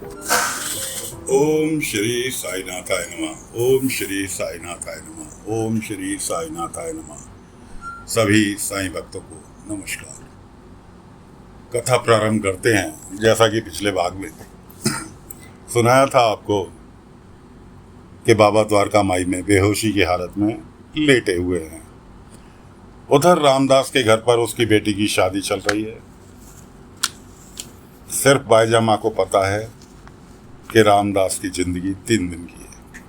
ओम श्री साईनाथाय नमः। ओम श्री साईनाथाय नमः। ओम श्री साईनाथाय नमः। सभी साईं भक्तों को नमस्कार। कथा प्रारंभ करते हैं। जैसा कि पिछले भाग में सुनाया था आपको कि बाबा द्वारका माई में बेहोशी की हालत में लेटे हुए हैं। उधर रामदास के घर पर उसकी बेटी की शादी चल रही है। सिर्फ बाईजा माँ को पता है कि रामदास की जिंदगी 3 दिन की है।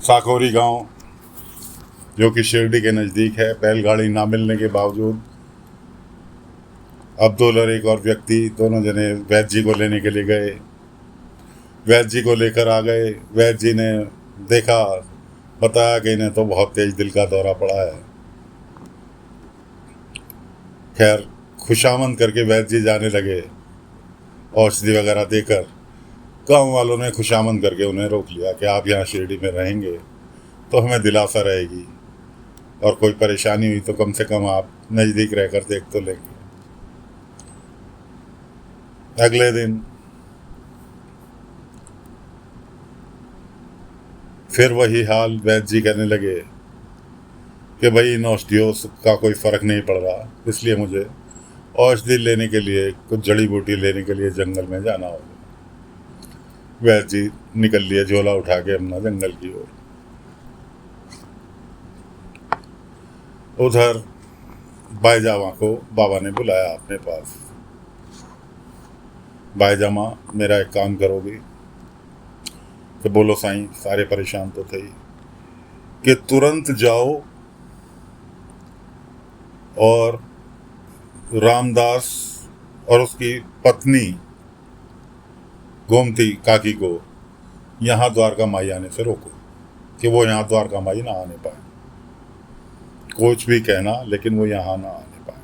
साकोरी गांव जो कि शिरडी के नज़दीक है, बैलगाड़ी ना मिलने के बावजूद अब्दुल और एक और व्यक्ति दोनों जने वैद्य जी को लेने के लिए गए। वैद्य जी को लेकर आ गए। वैद्य जी ने देखा, बताया कि इन्हें तो बहुत तेज दिल का दौरा पड़ा है। खैर, खुशामंद करके वैद्य जी जाने लगे। औषधि वगैरह देकर गाँव वालों ने खुशामंद करके उन्हें रोक लिया कि आप यहाँ शिरडी में रहेंगे तो हमें दिलासा रहेगी, और कोई परेशानी हुई तो कम से कम आप नज़दीक रहकर देख तो लेंगे। अगले दिन फिर वही हाल। वैद्य जी कहने लगे कि भाई इन औषधियों का कोई फ़र्क नहीं पड़ रहा, इसलिए मुझे औषधि लेने के लिए, कुछ जड़ी बूटी लेने के लिए जंगल में जाना होगा। वैद्य जी निकल लिए झोला उठा के अपना जंगल की ओर। उधर बाईजामा को बाबा ने बुलाया अपने पास। बाईजामा, मेरा एक काम करोगी? कि बोलो साईं। सारे परेशान तो थे ही कि तुरंत जाओ और रामदास और उसकी पत्नी गोमती काकी को यहाँ द्वारका माई आने से रोको, कि वो यहाँ द्वारका माई ना आने पाए। कुछ भी कहना, लेकिन वो यहाँ ना आने पाए।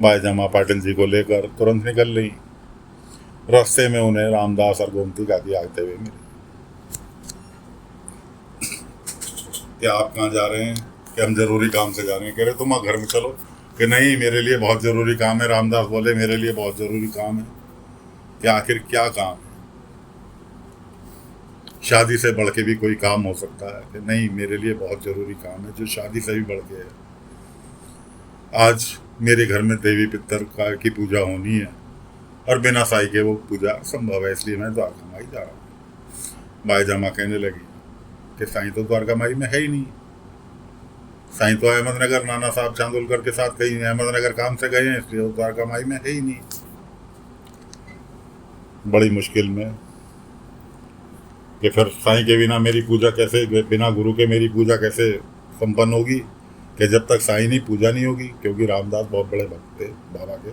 बाईजामा पाटिल जी को लेकर तुरंत निकल ली। रास्ते में उन्हें रामदास और गोमती काकी आते हुए मिले। क्या आप कहाँ जा रहे हैं? कि हम जरूरी काम से जा रहे हैं। कह रहे तुम घर में चलो। कि नहीं, मेरे लिए बहुत ज़रूरी काम है। रामदास बोले मेरे लिए बहुत ज़रूरी काम है। कि आखिर क्या काम है? शादी से बढ़ के भी कोई काम हो सकता है? कि नहीं, मेरे लिए बहुत ज़रूरी काम है जो शादी से भी बढ़ के है। आज मेरे घर में देवी पितर की पूजा होनी है और बिना साई के वो पूजा संभव है, इसलिए मैं द्वारका माई जा रहा हूँ। बाईजामा कहने लगी कि साईं तो द्वारका माई में है ही नहीं। साईं तो अहमदनगर नाना साहब चांदोलकर के साथ कहीं अहमदनगर काम से गए हैं, इसलिए वो द्वारका माई में है ही नहीं। बड़ी मुश्किल में कि फिर साईं के बिना मेरी पूजा कैसे, बिना गुरु के मेरी पूजा कैसे संपन्न होगी? कि जब तक साईं नहीं, पूजा नहीं होगी। क्योंकि रामदास बहुत बड़े भक्त थे बाबा के।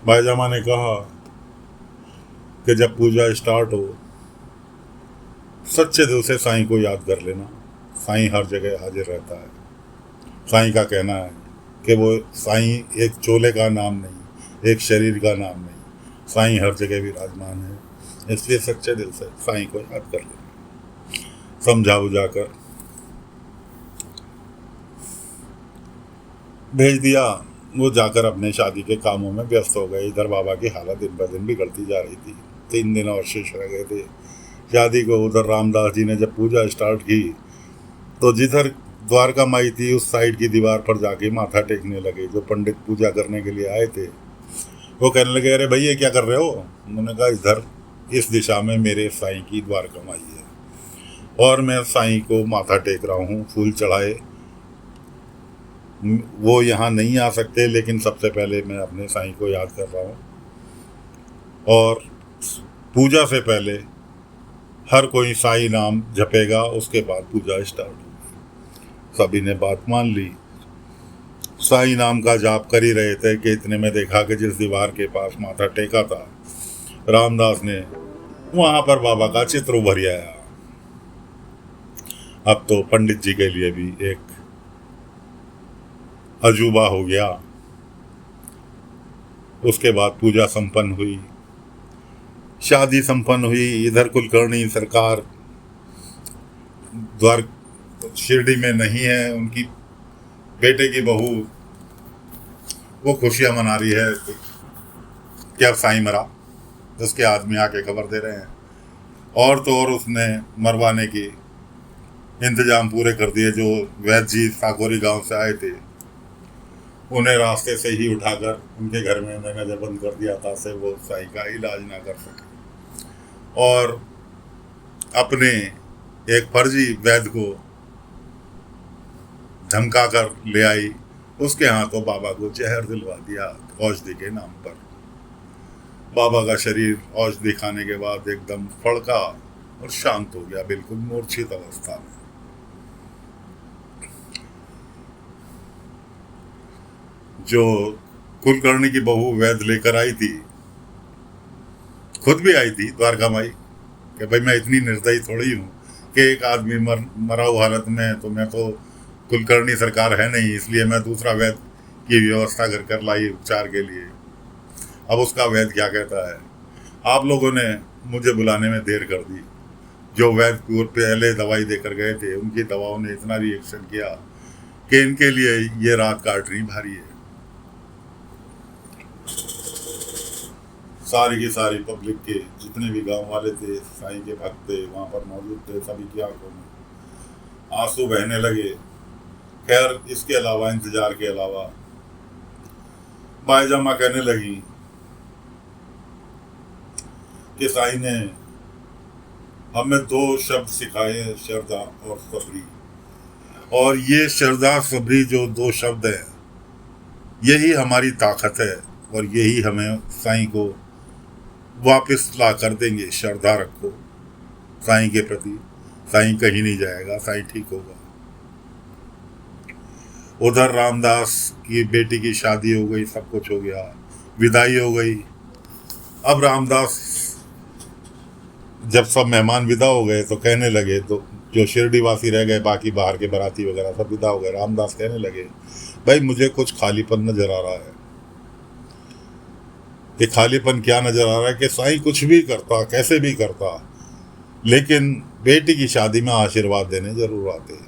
बाईजामा ने कहा कि जब पूजा स्टार्ट हो, सच्चे दिल से साईं को याद कर लेना। साईं हर जगह हाजिर रहता है। साईं का कहना है कि वो साईं एक चोले का नाम नहीं, एक शरीर का नाम नहीं, साईं हर जगह विराजमान है। इसलिए सच्चे दिल से साईं को याद कर लेना। समझा बुझा कर भेज दिया। वो जाकर अपने शादी के कामों में व्यस्त हो गए। इधर बाबा की हालत दिन ब दिन बिगड़ती जा रही थी। 3 दिन और शेष रह गए थे शादी को। उधर रामदास जी ने जब पूजा स्टार्ट की तो जिधर द्वारका माई थी उस साइड की दीवार पर जाके माथा टेकने लगे। जो पंडित पूजा करने के लिए आए थे वो कहने लगे, अरे भैया क्या कर रहे हो? उन्होंने कहा, इधर इस दिशा में मेरे साईं की द्वारका माई है और मैं साईं को माथा टेक रहा हूँ, फूल चढ़ाए। वो यहाँ नहीं आ सकते, लेकिन सबसे पहले मैं अपने साईं को याद कर रहा हूँ। और पूजा से पहले हर कोई साईं नाम जपेगा, उसके बाद पूजा स्टार्ट होगी। सभी ने बात मान ली। साईं नाम का जाप कर ही रहे थे कि इतने में देखा कि जिस दीवार के पास माथा टेका था रामदास ने, वहां पर बाबा का चित्र उभर आया। अब तो पंडित जी के लिए भी एक अजूबा हो गया। उसके बाद पूजा संपन्न हुई, शादी संपन्न हुई। इधर कुलकर्णी सरकार द्वार शिरडी में नहीं है। उनकी बेटे की बहू वो खुशियां मना रही है कि अब साईं मरा, उसके आदमी आके खबर दे रहे हैं। और तो और उसने मरवाने की इंतजाम पूरे कर दिए। जो वैद्य जी साकोरी गांव से आए थे उन्हें रास्ते से ही उठाकर उनके घर में उन्हें नजर बंद कर दिया ताकि वो साईं का इलाज ना कर सके। और अपने एक फर्जी वैद्य को धमका कर ले आई, उसके हाथों बाबा को जहर दिलवा दिया औषधि के नाम पर। बाबा का शरीर औषधि खाने के बाद एकदम फड़का और शांत हो गया, बिल्कुल मूर्छित अवस्था में। जो कुलकर्णी की बहू वैद्य लेकर आई थी, खुद भी आई थी द्वारका माई, कि भाई मैं इतनी निर्दयी थोड़ी हूँ कि एक आदमी मरा हुआ हालत में है, तो मैं तो कुलकर्णी सरकार है नहीं, इसलिए मैं दूसरा वैद्य की व्यवस्था कर लाई उपचार के लिए। अब उसका वैद्य क्या कहता है, आप लोगों ने मुझे बुलाने में देर कर दी। जो वैद्य पहले दवाई देकर गए थे उनकी दवाओं ने इतना रिएक्शन किया कि इनके लिए ये रात काटनी भारी है। सारी की सारी पब्लिक के जितने भी गांव वाले थे, साईं के भक्त थे, वहां पर मौजूद थे, सभी की आंखों में आंसू बहने लगे। खैर इसके अलावा, इंतजार के अलावा, बाईजामा कहने लगी कि साईं ने हमें 2 शब्द सिखाए, श्रद्धा और सबरी। और ये श्रद्धा सबरी जो 2 शब्द हैं, यही हमारी ताकत है और यही हमें साईं को वापस ला कर देंगे। श्रद्धा रखो साईं के प्रति, साईं कहीं नहीं जाएगा, साईं ठीक होगा। उधर रामदास की बेटी की शादी हो गई, सब कुछ हो गया, विदाई हो गई। अब रामदास जब सब मेहमान विदा हो गए तो कहने लगे, तो जो शिरडी वासी रह गए, बाकी बाहर के बाराती वगैरह सब विदा हो गए, रामदास कहने लगे, भाई मुझे कुछ खालीपन नजर आ रहा है। ये खालीपन क्या नजर आ रहा है कि साईं कुछ भी करता, कैसे भी करता, लेकिन बेटी की शादी में आशीर्वाद देने जरूर आते।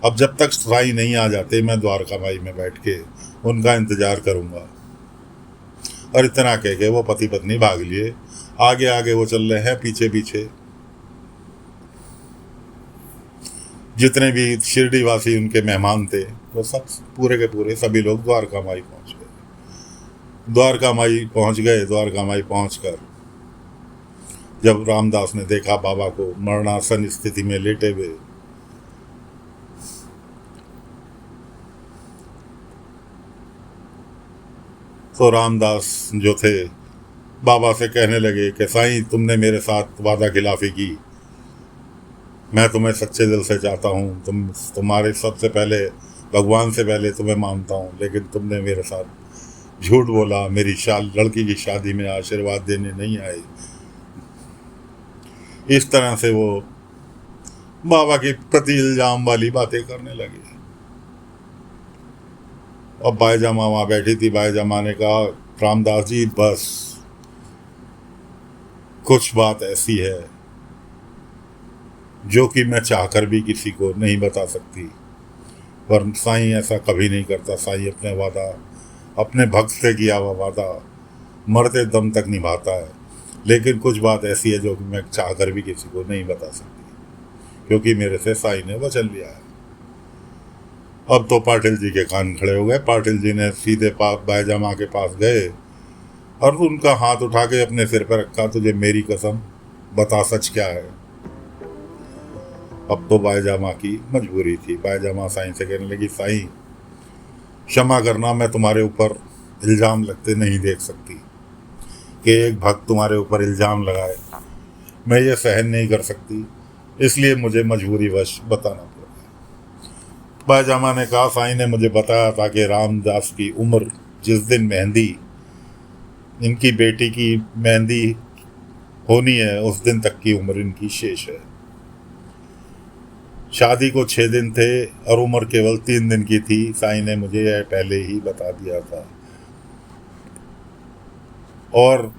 अब जब तक साईं नहीं आ जाते, मैं द्वारका माई में बैठ के उनका इंतजार करूंगा। और इतना कह के वो पति पत्नी भाग लिए। आगे आगे वो चल रहे हैं, पीछे पीछे जितने भी शिरडी वासी उनके मेहमान थे वो सब पूरे के पूरे सभी लोग द्वारका माई पहुंच गए। द्वारका माई पहुंच गए। द्वारका माई पहुंचकर जब रामदास ने देखा बाबा को मरणासन स्थिति में लेटे हुए, तो रामदास जो थे बाबा से कहने लगे कि साईं तुमने मेरे साथ वादा खिलाफी की, मैं तुम्हें सच्चे दिल से चाहता हूँ, तुम्हारे सबसे पहले भगवान से पहले तुम्हें मानता हूँ, लेकिन तुमने मेरे साथ झूठ बोला, मेरी लड़की की शादी में आशीर्वाद देने नहीं आए। इस तरह से वो बाबा के प्रति इल्जाम वाली बातें करने लगे। अब बाईजामा वहाँ बैठी थी। बाईजामा ने कहा, रामदास जी बस कुछ बात ऐसी है जो कि मैं चाहकर भी किसी को नहीं बता सकती, पर साईं ऐसा कभी नहीं करता। साईं अपने वादा, अपने भक्त से किया हुआ वादा मरते दम तक निभाता है, लेकिन कुछ बात ऐसी है जो कि मैं चाहकर भी किसी को नहीं बता सकती, क्योंकि मेरे से साईं ने वचन लिया है। अब तो पाटिल जी के कान खड़े हो गए। पाटिल जी ने सीधे बाईजामा के पास गए और उनका हाथ उठा के अपने सिर पर रखा, तुझे मेरी कसम बता सच क्या है। अब तो बाईजामा की मजबूरी थी। बाईजामा साईं से कहने लगी, साईं क्षमा करना, मैं तुम्हारे ऊपर इल्ज़ाम लगते नहीं देख सकती कि एक भक्त तुम्हारे ऊपर इल्ज़ाम लगाए, मैं ये सहन नहीं कर सकती, इसलिए मुझे मजबूरीवश बताना पड़ा। बाईजामा ने कहा, साईं ने मुझे बताया था कि रामदास की उम्र जिस दिन मेहंदी, इनकी बेटी की मेहंदी होनी है, उस दिन तक की उम्र इनकी शेष है। शादी को 6 दिन थे और उम्र केवल 3 दिन की थी। साईं ने मुझे यह पहले ही बता दिया था। और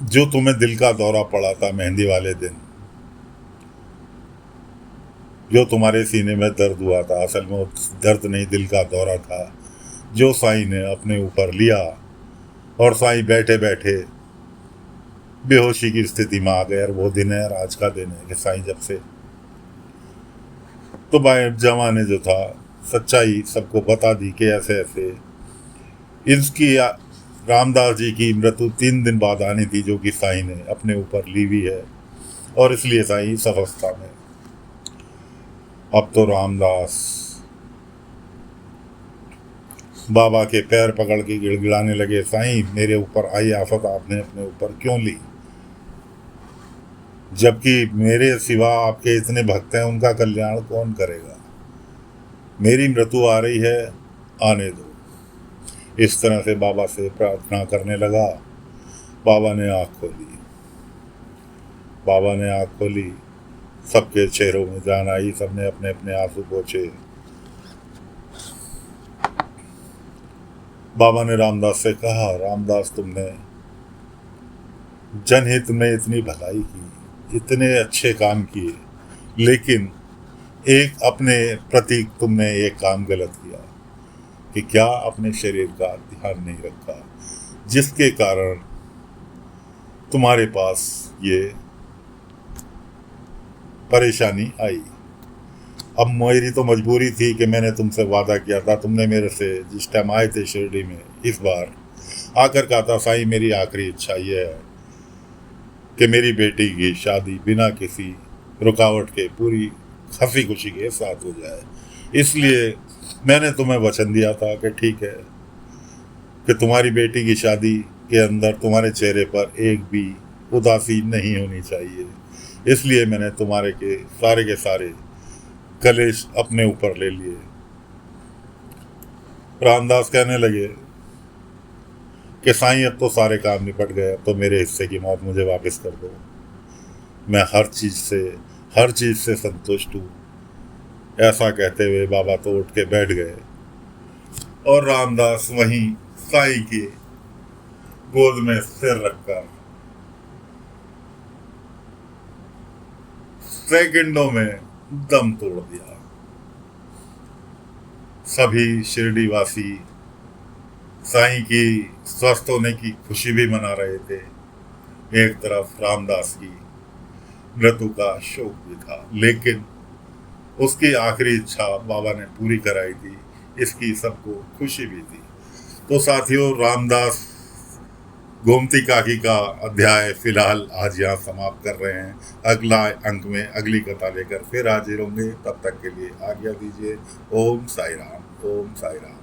जो तुम्हें दिल का दौरा पड़ा था मेहंदी वाले दिन, जो तुम्हारे सीने में दर्द हुआ था, असल में दर्द नहीं, दिल का दौरा था जो साईं ने अपने ऊपर लिया और साईं बैठे बैठे बेहोशी की स्थिति में आ गए। और वो दिन है, आज का दिन है कि साईं जब से तो जमाने जो था सच्चाई सबको बता दी कि ऐसे ऐसे इसकी रामदास जी की मृत्यु 3 दिन बाद आनी थी, जो कि साईं ने अपने ऊपर ली हुई है, और इसलिए साईं इस अवस्था में। अब तो रामदास बाबा के पैर पकड़ के गिड़गिड़ाने लगे, साईं मेरे ऊपर आई आफत आपने अपने ऊपर क्यों ली, जबकि मेरे सिवा आपके इतने भक्त हैं, उनका कल्याण कौन करेगा। मेरी मृत्यु आ रही है, आने दो। इस तरह से बाबा से प्रार्थना करने लगा। बाबा ने आँख खोली, बाबा ने आँख खोली, सबके चेहरों में जान आई, सबने अपने अपने आंसू पोंछे। बाबा ने रामदास से कहा, रामदास तुमने जनहित में इतनी भलाई की, इतने अच्छे काम किए, लेकिन एक अपने प्रति तुमने एक काम गलत किया कि क्या अपने शरीर का ध्यान नहीं रखा, जिसके कारण तुम्हारे पास ये परेशानी आई। अब मेरी तो मजबूरी थी कि मैंने तुमसे वादा किया था, तुमने मेरे से जिस टाइम आए थे शिरडी में, इस बार आकर कहा था साईं मेरी आखिरी इच्छा ये है कि मेरी बेटी की शादी बिना किसी रुकावट के पूरी हंसी खुशी के साथ हो जाए। इसलिए मैंने तुम्हें वचन दिया था कि ठीक है कि तुम्हारी बेटी की शादी के अंदर तुम्हारे चेहरे पर एक भी उदासी नहीं होनी चाहिए। इसलिए मैंने तुम्हारे के सारे कलेश अपने ऊपर ले लिए। रामदास कहने लगे कि साईं अब तो सारे काम निपट गए, अब तो मेरे हिस्से की मौत मुझे वापस कर दो, मैं हर चीज़ से संतुष्ट हूँ। ऐसा कहते हुए बाबा तो उठ के बैठ गए और रामदास वहीं साईं की गोद में सिर रखकर सेकंडों में दम तोड़ दिया। सभी शिरडी वासी साईं की स्वस्थ होने की खुशी भी मना रहे थे, एक तरफ रामदास की मृत्यु का शोक भी था, लेकिन उसकी आखिरी इच्छा बाबा ने पूरी कराई थी, इसकी सबको खुशी भी थी। तो साथियों, रामदास गोमती काकी का अध्याय फिलहाल आज यहाँ समाप्त कर रहे हैं। अगला अंक में अगली कथा लेकर फिर हाजिर होंगे, तब तक के लिए आज्ञा दीजिए। ओम साई राम, ओम साई राम।